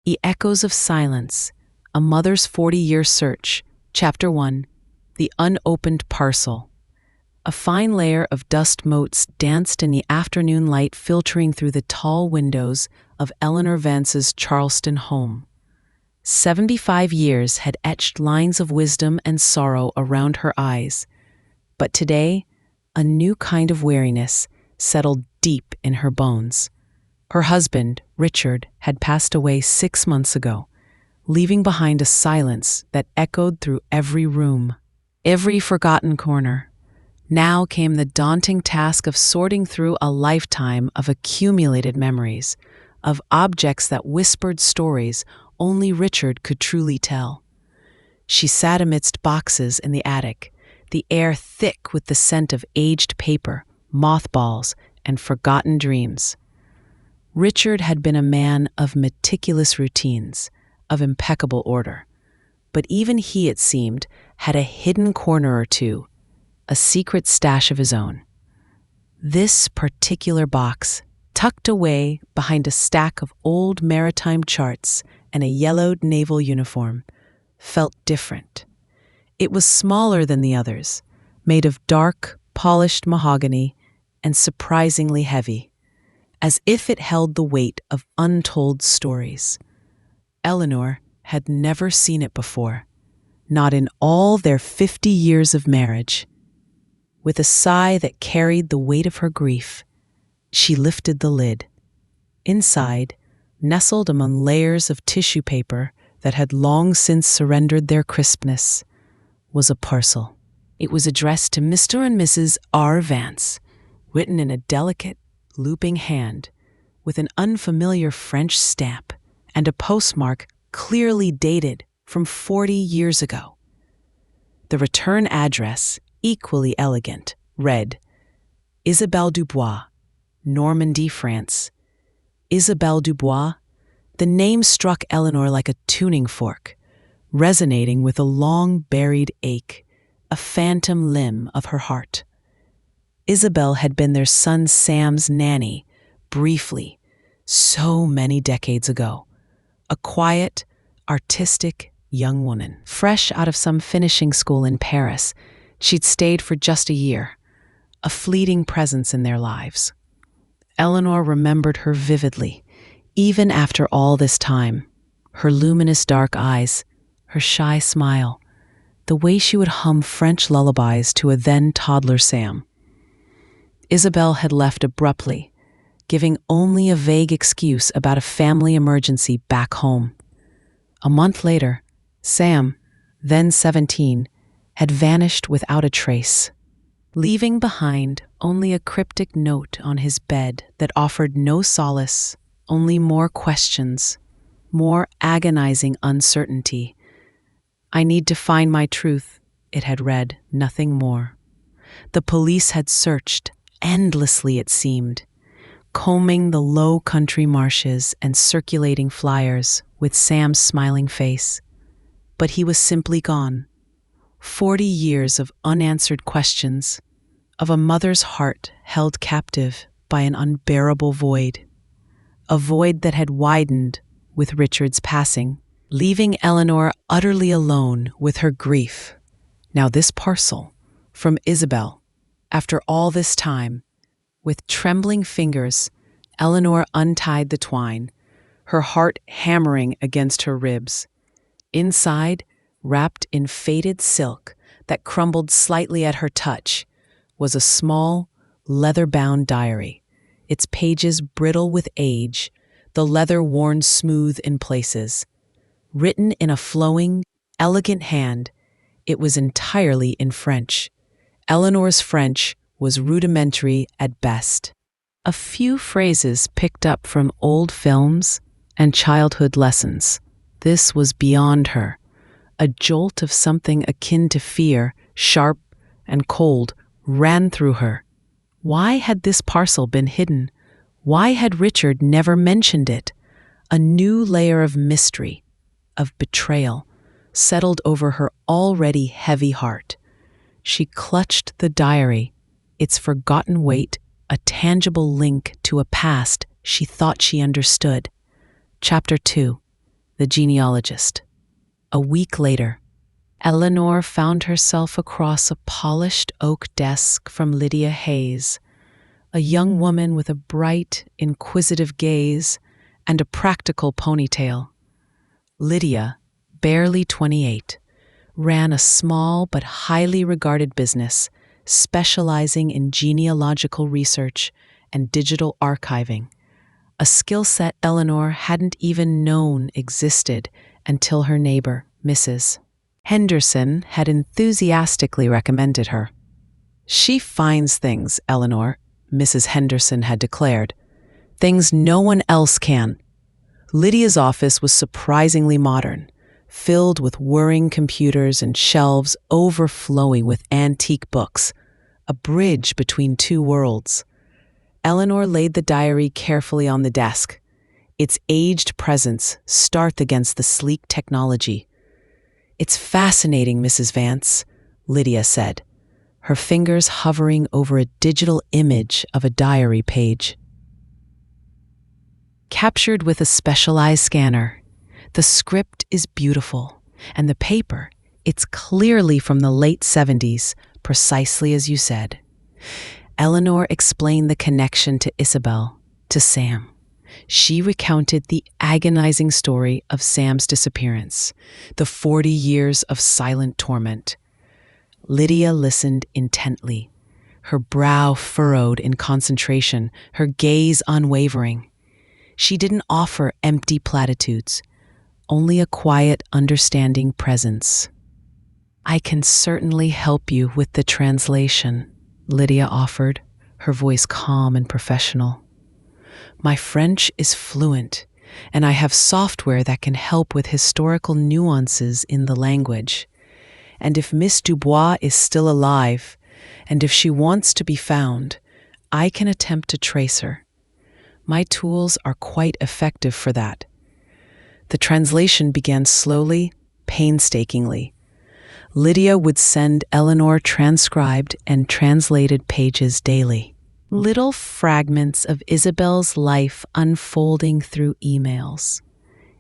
The Echoes of Silence, A Mother's 40-Year Search, Chapter 1, The Unopened Parcel. A fine layer of dust motes danced in the afternoon light filtering through the tall windows of Eleanor Vance's Charleston home. 75 years had etched lines of wisdom and sorrow around her eyes, but today, a new kind of weariness settled deep in her bones. Her husband, Richard, had passed away 6 months ago, leaving behind a silence that echoed through every room, every forgotten corner. Now came the daunting task of sorting through a lifetime of accumulated memories, of objects that whispered stories only Richard could truly tell. She sat amidst boxes in the attic, the air thick with the scent of aged paper, mothballs, and forgotten dreams. Richard had been a man of meticulous routines, of impeccable order, but even he, it seemed, had a hidden corner or two, a secret stash of his own. This particular box, tucked away behind a stack of old maritime charts and a yellowed naval uniform, felt different. It was smaller than the others, made of dark, polished mahogany and surprisingly heavy, as if it held the weight of untold stories. Eleanor had never seen it before, not in all their 50 years of marriage. With a sigh that carried the weight of her grief, she lifted the lid. Inside, nestled among layers of tissue paper that had long since surrendered their crispness, was a parcel. It was addressed to Mr. and Mrs. R. Vance, written in a delicate, looping hand, with an unfamiliar French stamp and a postmark clearly dated from 40 years ago. The return address, equally elegant, read, Isabelle Dubois, Normandy, France. Isabelle Dubois? The name struck Eleanor like a tuning fork, resonating with a long-buried ache, a phantom limb of her heart. Isabelle had been their son Sam's nanny, briefly, so many decades ago. A quiet, artistic young woman. Fresh out of some finishing school in Paris, she'd stayed for just a year, a fleeting presence in their lives. Eleanor remembered her vividly, even after all this time. Her luminous dark eyes, her shy smile, the way she would hum French lullabies to a then-toddler Sam. Isabelle had left abruptly, giving only a vague excuse about a family emergency back home. A month later, Sam, then 17, had vanished without a trace, leaving behind only a cryptic note on his bed that offered no solace, only more questions, more agonizing uncertainty. "I need to find my truth," it had read, nothing more. The police had searched, endlessly it seemed, combing the low country marshes and circulating flyers with Sam's smiling face. But he was simply gone. 40 years of unanswered questions, of a mother's heart held captive by an unbearable void. A void that had widened with Richard's passing, leaving Eleanor utterly alone with her grief. Now this parcel, from Isabelle, after all this time, with trembling fingers, Eleanor untied the twine, her heart hammering against her ribs. Inside, wrapped in faded silk that crumbled slightly at her touch, was a small, leather-bound diary, its pages brittle with age, the leather worn smooth in places. Written in a flowing, elegant hand, it was entirely in French. Eleanor's French was rudimentary at best. A few phrases picked up from old films and childhood lessons. This was beyond her. A jolt of something akin to fear, sharp and cold, ran through her. Why had this parcel been hidden? Why had Richard never mentioned it? A new layer of mystery, of betrayal, settled over her already heavy heart. She clutched the diary, its forgotten weight, a tangible link to a past she thought she understood. Chapter 2. the genealogist. A week later, Eleanor found herself across a polished oak desk from Lydia Hayes, a young woman with a bright, inquisitive gaze and a practical ponytail. Lydia, barely 28, ran a small but highly regarded business specializing in genealogical research and digital archiving, a skill set Eleanor hadn't even known existed until her neighbor, Mrs. Henderson, had enthusiastically recommended her. "She finds things, Eleanor," Mrs. Henderson had declared, "things no one else can." Lydia's office was surprisingly modern, filled with whirring computers and shelves overflowing with antique books, a bridge between two worlds. Eleanor laid the diary carefully on the desk, its aged presence stark against the sleek technology. "It's fascinating, Mrs. Vance," Lydia said, her fingers hovering over a digital image of a diary page. Captured with a specialized scanner, the script is beautiful, and the paper, it's clearly from the late 70s, precisely as you said. Eleanor explained the connection to Isabel, to Sam. She recounted the agonizing story of Sam's disappearance, the 40 years of silent torment. Lydia listened intently, her brow furrowed in concentration, her gaze unwavering. She didn't offer empty platitudes, only a quiet, understanding presence. "I can certainly help you with the translation," Lydia offered, her voice calm and professional. "My French is fluent, and I have software that can help with historical nuances in the language. And if Miss Dubois is still alive, and if she wants to be found, I can attempt to trace her. My tools are quite effective for that." The translation began slowly, painstakingly. Lydia would send Eleanor transcribed and translated pages daily. Little fragments of Isabel's life unfolding through emails.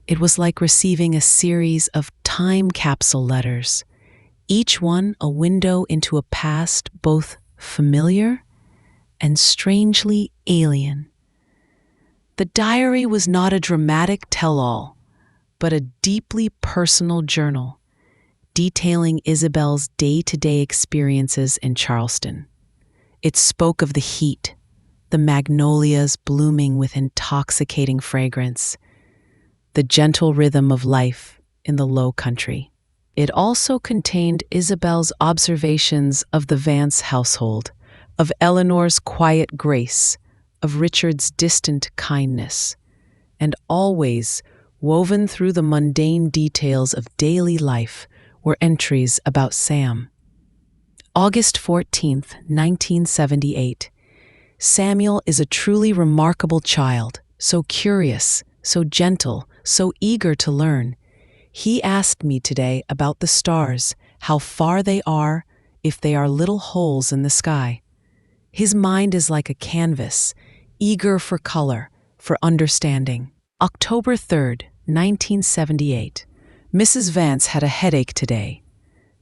It was like receiving a series of time capsule letters, each one a window into a past both familiar and strangely alien. The diary was not a dramatic tell-all, but a deeply personal journal, detailing Isabel's day-to-day experiences in Charleston. It spoke of the heat, the magnolias blooming with intoxicating fragrance, the gentle rhythm of life in the Low Country. It also contained Isabel's observations of the Vance household, of Eleanor's quiet grace, of Richard's distant kindness, and always, woven through the mundane details of daily life, were entries about Sam. August 14th, 1978. Samuel is a truly remarkable child, so curious, so gentle, so eager to learn. He asked me today about the stars, how far they are, if they are little holes in the sky. His mind is like a canvas, eager for color, for understanding. October 3rd, 1978. Mrs. Vance had a headache today.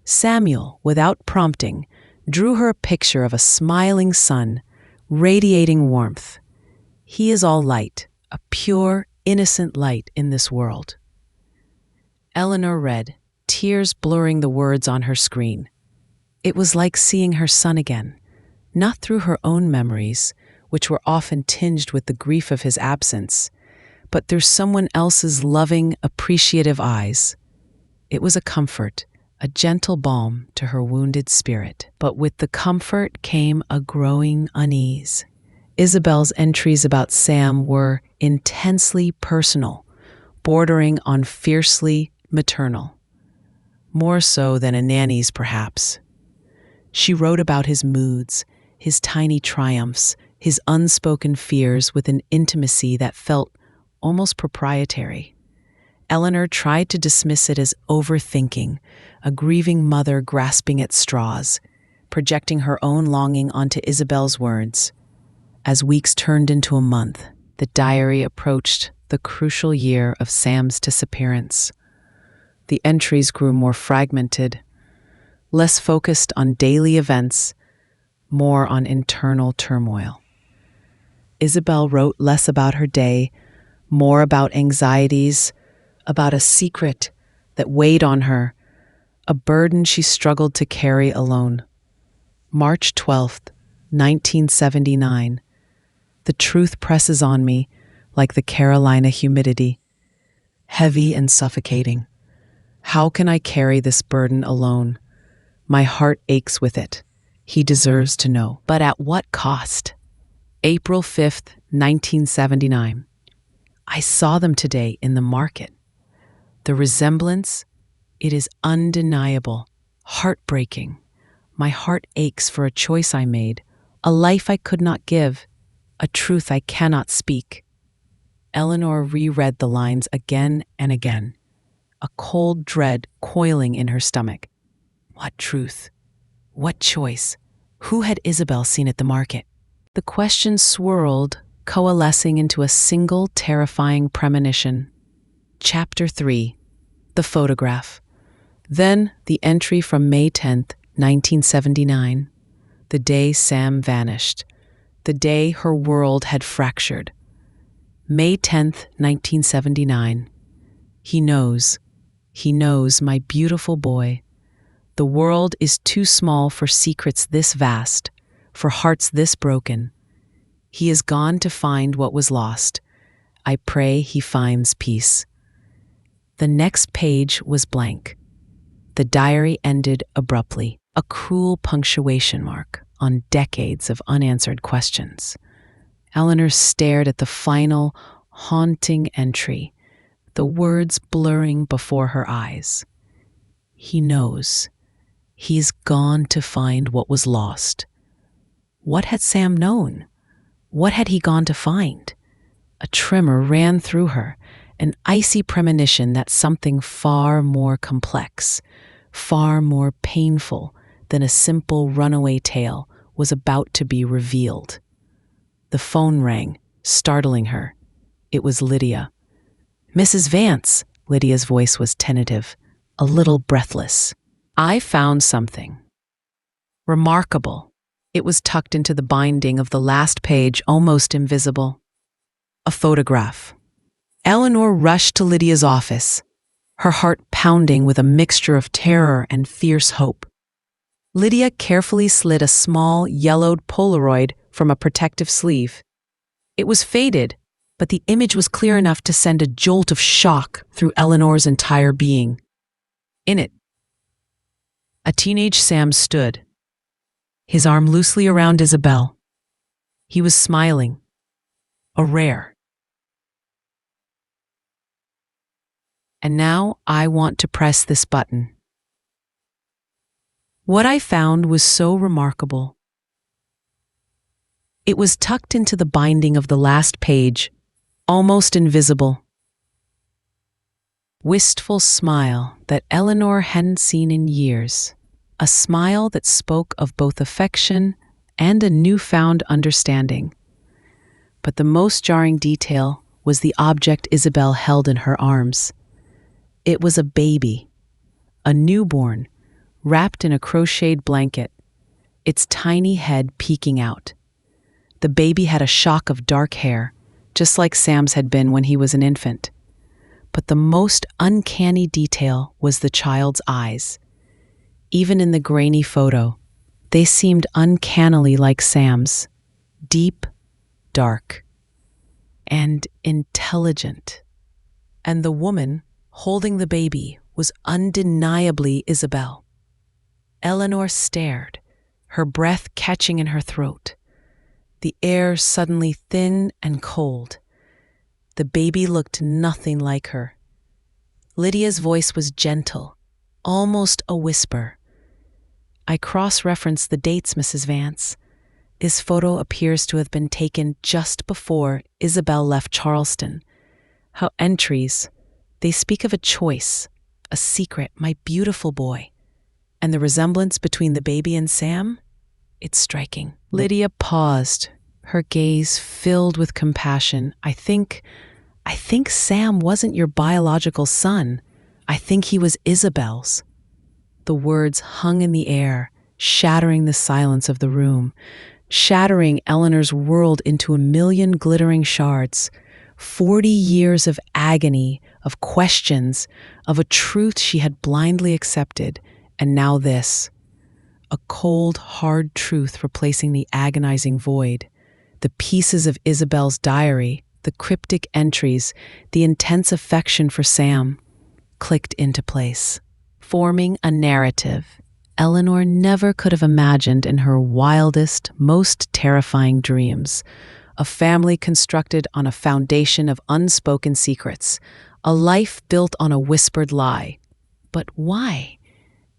Samuel, without prompting, drew her a picture of a smiling sun, radiating warmth. He is all light, a pure, innocent light in this world. Eleanor read, tears blurring the words on her screen. It was like seeing her son again, not through her own memories, which were often tinged with the grief of his absence, but through someone else's loving, appreciative eyes. It was a comfort, a gentle balm to her wounded spirit. But with the comfort came a growing unease. Isabel's entries about Sam were intensely personal, bordering on fiercely maternal. More so than a nanny's, perhaps. She wrote about his moods, his tiny triumphs, his unspoken fears with an intimacy that felt almost proprietary. Eleanor tried to dismiss it as overthinking, a grieving mother grasping at straws, projecting her own longing onto Isabel's words. As weeks turned into a month, the diary approached the the crucial year of Sam's disappearance. The entries grew more fragmented, less focused on daily events, more on internal turmoil. Isabel wrote less about her day, more about anxieties, about a secret that weighed on her, a burden she struggled to carry alone. March 12th, 1979. The truth presses on me like the Carolina humidity, heavy and suffocating. How can I carry this burden alone? My heart aches with it. He deserves to know. But at what cost? April 5th, 1979. I saw them today in the market. The resemblance, it is undeniable, heartbreaking. My heart aches for a choice I made, a life I could not give, a truth I cannot speak. Eleanor reread the lines again and again, a cold dread coiling in her stomach. What truth? What choice? Who had Isabel seen at the market? The question swirled, coalescing into a single terrifying premonition. Chapter 3. The photograph. Then the entry from May 10th, 1979. The day Sam vanished. The day her world had fractured. May 10th, 1979. He knows, my beautiful boy. The world is too small for secrets this vast, for hearts this broken. He is gone to find what was lost. I pray he finds peace. The next page was blank. The diary ended abruptly, a cruel punctuation mark on decades of unanswered questions. Eleanor stared at the final, haunting entry, the words blurring before her eyes. He knows. He's gone to find what was lost. What had Sam known? What had he gone to find? A tremor ran through her, an icy premonition that something far more complex, far more painful than a simple runaway tale was about to be revealed. The phone rang, startling her. It was Lydia. "Mrs. Vance," Lydia's voice was tentative, a little breathless. "I found something remarkable." It was tucked into the binding of the last page, almost invisible. A photograph. Eleanor rushed to Lydia's office, her heart pounding with a mixture of terror and fierce hope. Lydia carefully slid a small, yellowed Polaroid from a protective sleeve. It was faded, but the image was clear enough to send a jolt of shock through Eleanor's entire being. In it, a teenage Sam stood, his arm loosely around Isabel. He was smiling, a rare. And now I want to press this button. What I found was so remarkable. It was tucked into the binding of the last page, almost invisible. Wistful smile that Eleanor hadn't seen in years. A smile that spoke of both affection and a newfound understanding. But the most jarring detail was the object Isabel held in her arms. It was a baby, a newborn, wrapped in a crocheted blanket, its tiny head peeking out. The baby had a shock of dark hair, just like Sam's had been when he was an infant. But the most uncanny detail was the child's eyes. Even in the grainy photo, they seemed uncannily like Sam's, deep, dark, and intelligent. And the woman holding the baby was undeniably Isabel. Eleanor stared, her breath catching in her throat. The air suddenly thin and cold. The baby looked nothing like her. Lydia's voice was gentle, almost a whisper. "I cross-referenced the dates, Mrs. Vance. This photo appears to have been taken just before Isabel left Charleston. How entries, they speak of a choice, a secret, my beautiful boy. And the resemblance between the baby and Sam? It's striking." Lydia paused, her gaze filled with compassion. I think I think Sam wasn't your biological son. I think he was Isabel's. The words hung in the air, shattering the silence of the room, shattering Eleanor's world into a million glittering shards. 40 years of agony, of questions, of a truth she had blindly accepted, and now this. A cold, hard truth replacing the agonizing void. The pieces of Isabel's diary, the cryptic entries, the intense affection for Sam, clicked into place, forming a narrative Eleanor never could have imagined in her wildest, most terrifying dreams. A family constructed on a foundation of unspoken secrets, a life built on a whispered lie. But why?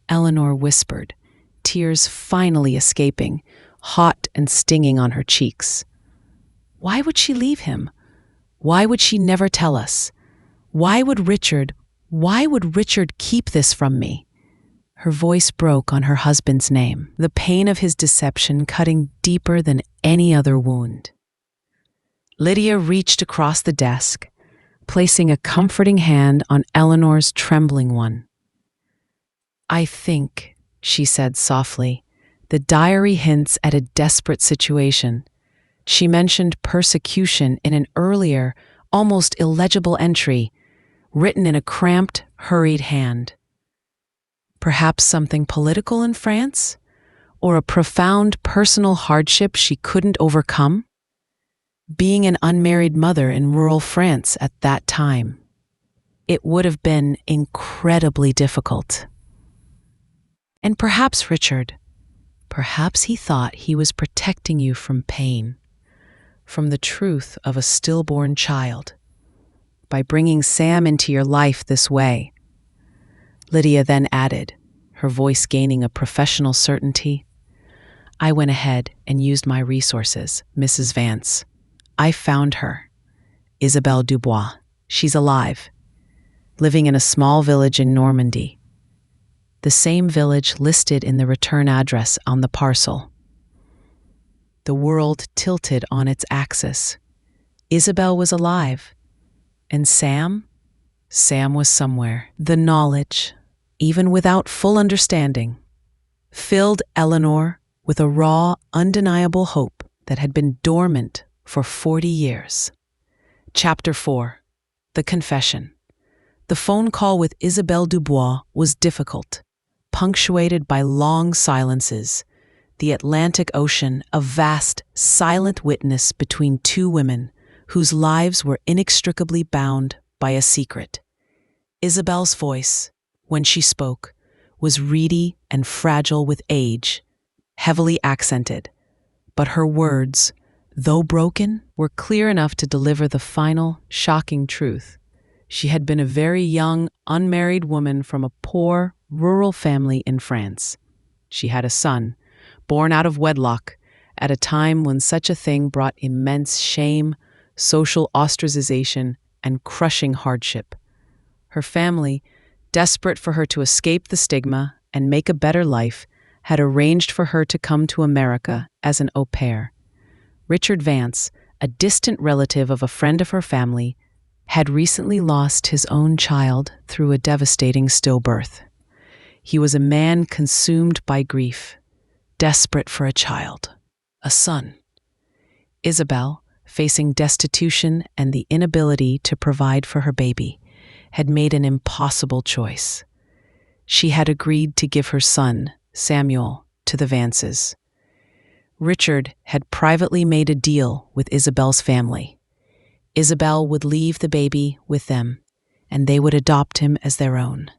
Eleanor whispered, tears finally escaping, hot and stinging on her cheeks. Why would she leave him? Why would she never tell us? Why would Richard keep this from me? Her voice broke on her husband's name, the pain of his deception cutting deeper than any other wound. Lydia reached across the desk, placing a comforting hand on Eleanor's trembling one. I think, she said softly, the diary hints at a desperate situation. She mentioned persecution in an earlier, almost illegible entry, written in a cramped, hurried hand. Perhaps something political in France? Or a profound personal hardship she couldn't overcome? Being an unmarried mother in rural France at that time, it would have been incredibly difficult. And perhaps perhaps he thought he was protecting you from pain, from the truth of a stillborn child, by bringing Sam into your life this way. Lydia then added, her voice gaining a professional certainty. I went ahead and used my resources, Mrs. Vance. I found her, Isabelle Dubois. She's alive, living in a small village in Normandy. The same village listed in the return address on the parcel. The world tilted on its axis. Isabel was alive. And Sam? Sam was somewhere. The knowledge, even without full understanding, filled Eleanor with a raw, undeniable hope that had been dormant for 40 years. Chapter 4. The Confession. The phone call with Isabelle Dubois was difficult, punctuated by long silences. The Atlantic Ocean, a vast, silent witness between two women whose lives were inextricably bound by a secret. Isabel's voice, when she spoke, was reedy and fragile with age, heavily accented, but her words, though broken, were clear enough to deliver the final, shocking truth. She had been a very young, unmarried woman from a poor, rural family in France. She had a son, born out of wedlock, at a time when such a thing brought immense shame, social ostracization, and crushing hardship. Her family, desperate for her to escape the stigma and make a better life, had arranged for her to come to America as an au pair. Richard Vance, a distant relative of a friend of her family, had recently lost his own child through a devastating stillbirth. He was a man consumed by grief, desperate for a child, a son. Isabel, facing destitution and the inability to provide for her baby, had made an impossible choice. She had agreed to give her son, Samuel, to the Vances. Richard had privately made a deal with Isabel's family. Isabel would leave the baby with them, and they would adopt him as their own.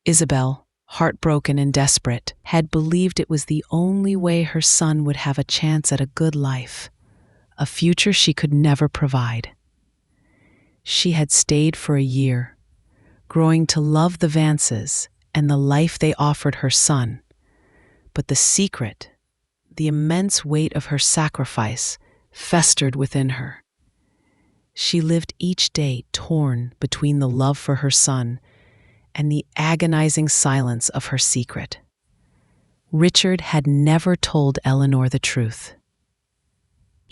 Isabel, heartbroken and desperate, had believed it was the only way her son would have a chance at a good life, a future she could never provide. She had stayed for a year, growing to love the Vances and the life they offered her son. But the secret, the immense weight of her sacrifice, festered within her. She lived each day torn between the love for her son and the agonizing silence of her secret. Richard had never told Eleanor the truth.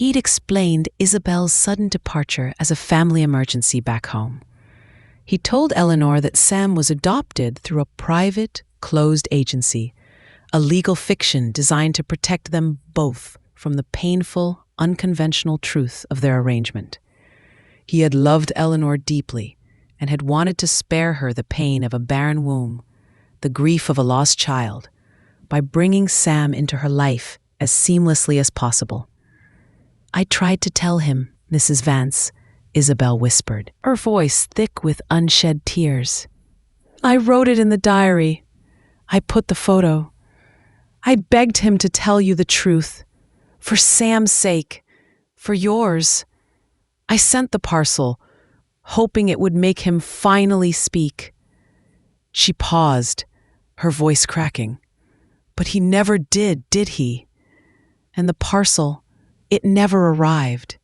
Eid explained Isabel's sudden departure as a family emergency back home. He told Eleanor that Sam was adopted through a private, closed agency, a legal fiction designed to protect them both from the painful, unconventional truth of their arrangement. He had loved Eleanor deeply and had wanted to spare her the pain of a barren womb, the grief of a lost child, by bringing Sam into her life as seamlessly as possible. "I tried to tell him, Mrs. Vance," Isabel whispered, her voice thick with unshed tears. "I wrote it in the diary. I put the photo. I begged him to tell you the truth. For Sam's sake. For yours. I sent the parcel, hoping it would make him finally speak." She paused, her voice cracking. "But he never did he? And the parcel, it never arrived."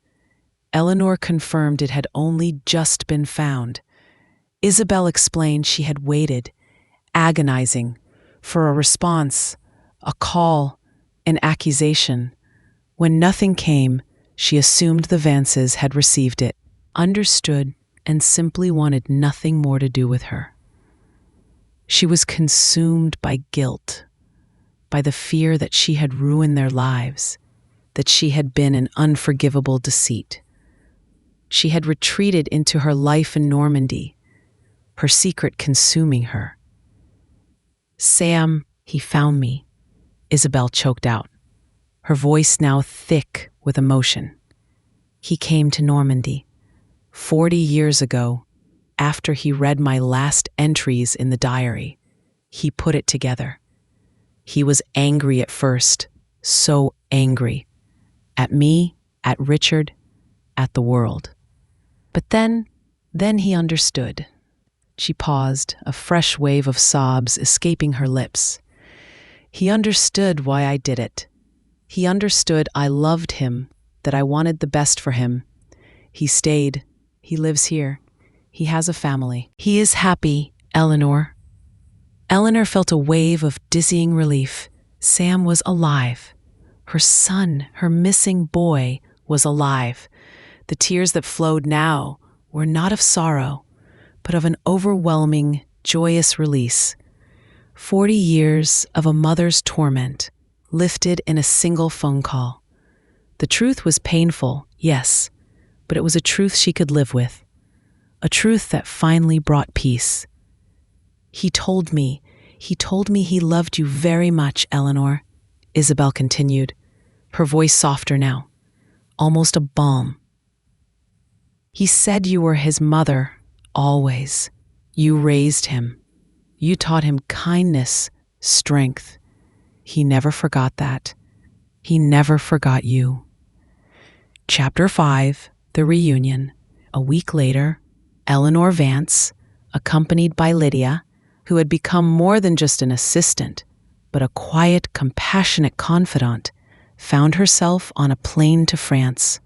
Eleanor confirmed it had only just been found. Isabel explained she had waited, agonizing, for a response, a call, an accusation. When nothing came, she assumed the Vances had received it, understood, and simply wanted nothing more to do with her. She was consumed by guilt, by the fear that she had ruined their lives, that she had been an unforgivable deceit. She had retreated into her life in Normandy, her secret consuming her. "Sam, he found me," Isabel choked out, her voice now thick with emotion. "He came to Normandy 40 years ago, after he read my last entries in the diary. He put it together. He was angry at first, so angry. At me, at Richard, at the world. But then he understood." She paused, a fresh wave of sobs escaping her lips. "He understood why I did it. He understood I loved him, that I wanted the best for him. He stayed. He lives here. He has a family. He is happy, Eleanor." Eleanor felt a wave of dizzying relief. Sam was alive. Her son, her missing boy, was alive. The tears that flowed now were not of sorrow, but of an overwhelming, joyous release. 40 years of a mother's torment, lifted in a single phone call. The truth was painful, yes, but it was a truth she could live with. A truth that finally brought peace. He told me he loved you very much, Eleanor," Isabel continued, her voice softer now, almost a balm. "He said you were his mother, always. You raised him. You taught him kindness, strength. He never forgot that. He never forgot you." Chapter 5, The Reunion. A week later, Eleanor Vance, accompanied by Lydia, who had become more than just an assistant, but a quiet, compassionate confidant, found herself on a plane to France.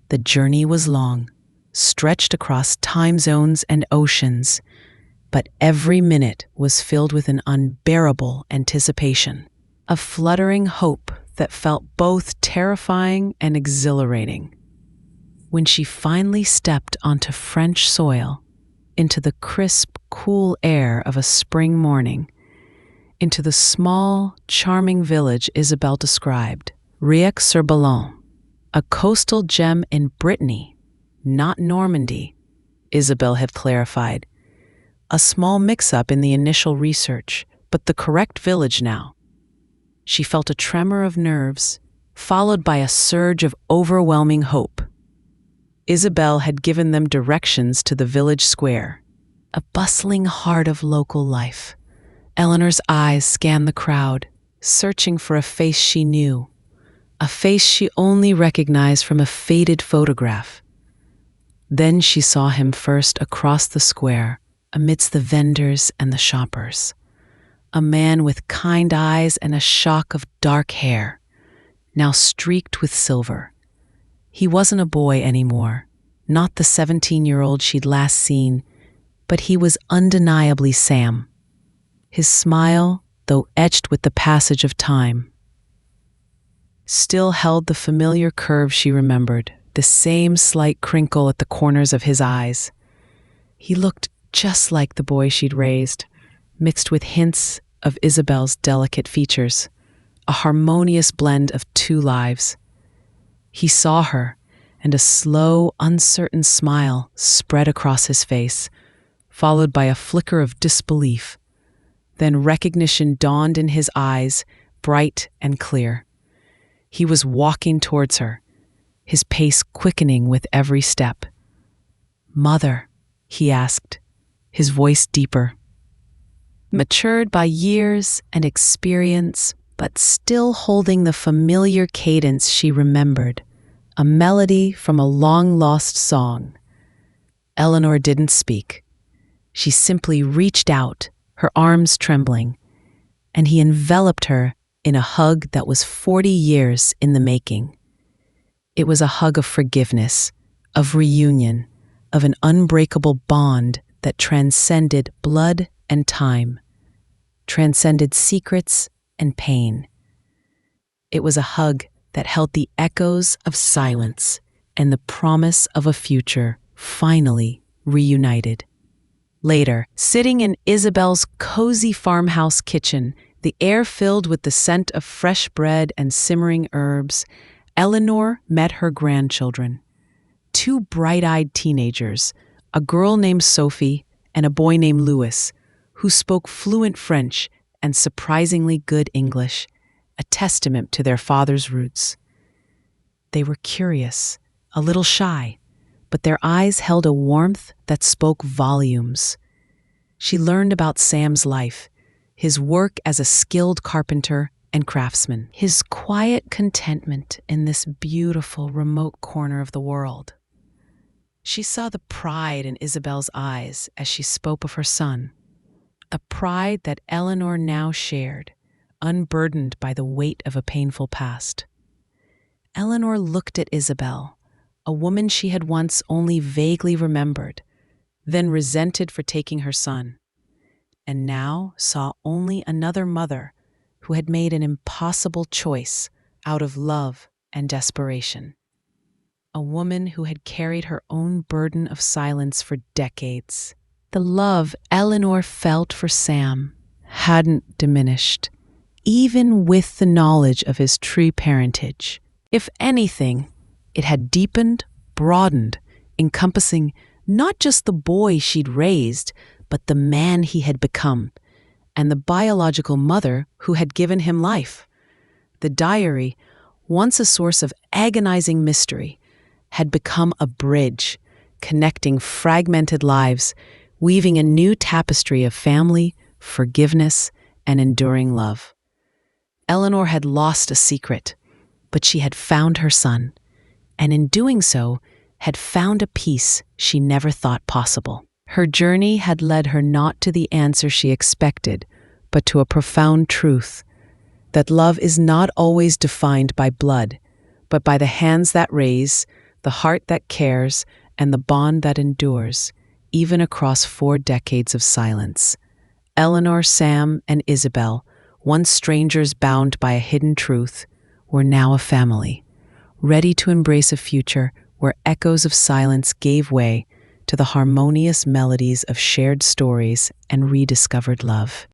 The journey was long, stretched across time zones and oceans, but every minute was filled with an unbearable anticipation, a fluttering hope that felt both terrifying and exhilarating. When she finally stepped onto French soil, into the crisp, cool air of a spring morning, into the small, charming village Isabel described, Riex-sur-Ballon, a coastal gem in Brittany, not Normandy, Isabel had clarified. A small mix-up in the initial research, but the correct village now. She felt a tremor of nerves, followed by a surge of overwhelming hope. Isabel had given them directions to the village square, a bustling heart of local life. Eleanor's eyes scanned the crowd, searching for a face she knew, a face she only recognized from a faded photograph. Then she saw him first across the square, amidst the vendors and the shoppers. A man with kind eyes and a shock of dark hair, now streaked with silver. He wasn't a boy anymore, not the 17-year-old she'd last seen, but he was undeniably Sam. His smile, though etched with the passage of time. still held the familiar curve she remembered, the same slight crinkle at the corners of his eyes. He looked just like the boy she'd raised, mixed with hints of Isabel's delicate features, a harmonious blend of two lives. He saw her, and a slow, uncertain smile spread across his face, followed by a flicker of disbelief. Then recognition dawned in his eyes, bright and clear. He was walking towards her, his pace quickening with every step. "Mother," he asked, his voice deeper. Matured by years and experience, but still holding the familiar cadence she remembered, a melody from a long-lost song. Eleanor didn't speak. She simply reached out, her arms trembling, and he enveloped her in a hug that was 40 years in the making. It was a hug of forgiveness, of reunion, of an unbreakable bond that transcended blood and time, transcended secrets and pain. It was a hug that held the echoes of silence and the promise of a future finally reunited. Later, sitting in Isabel's cozy farmhouse kitchen, the air filled with the scent of fresh bread and simmering herbs, Eleanor met her grandchildren. Two bright-eyed teenagers, a girl named Sophie and a boy named Louis, who spoke fluent French and surprisingly good English, a testament to their father's roots. They were curious, a little shy, but their eyes held a warmth that spoke volumes. She learned about Sam's life, his work as a skilled carpenter and craftsman, his quiet contentment in this beautiful, remote corner of the world. She saw the pride in Isabel's eyes as she spoke of her son, a pride that Eleanor now shared, unburdened by the weight of a painful past. Eleanor looked at Isabel, a woman she had once only vaguely remembered, then resented for taking her son, and now saw only another mother who had made an impossible choice out of love and desperation. A woman who had carried her own burden of silence for decades. The love Eleanor felt for Sam hadn't diminished, even with the knowledge of his true parentage. If anything, it had deepened, broadened, encompassing not just the boy she'd raised, but the man he had become, and the biological mother who had given him life. The diary, once a source of agonizing mystery, had become a bridge, connecting fragmented lives, weaving a new tapestry of family, forgiveness, and enduring love. Eleanor had lost a secret, but she had found her son, and in doing so, had found a peace she never thought possible. Her journey had led her not to the answer she expected, but to a profound truth, that love is not always defined by blood, but by the hands that raise, the heart that cares, and the bond that endures, even across 4 decades of silence. Eleanor, Sam, and Isabel, once strangers bound by a hidden truth, were now a family, ready to embrace a future where echoes of silence gave way to the harmonious melodies of shared stories and rediscovered love.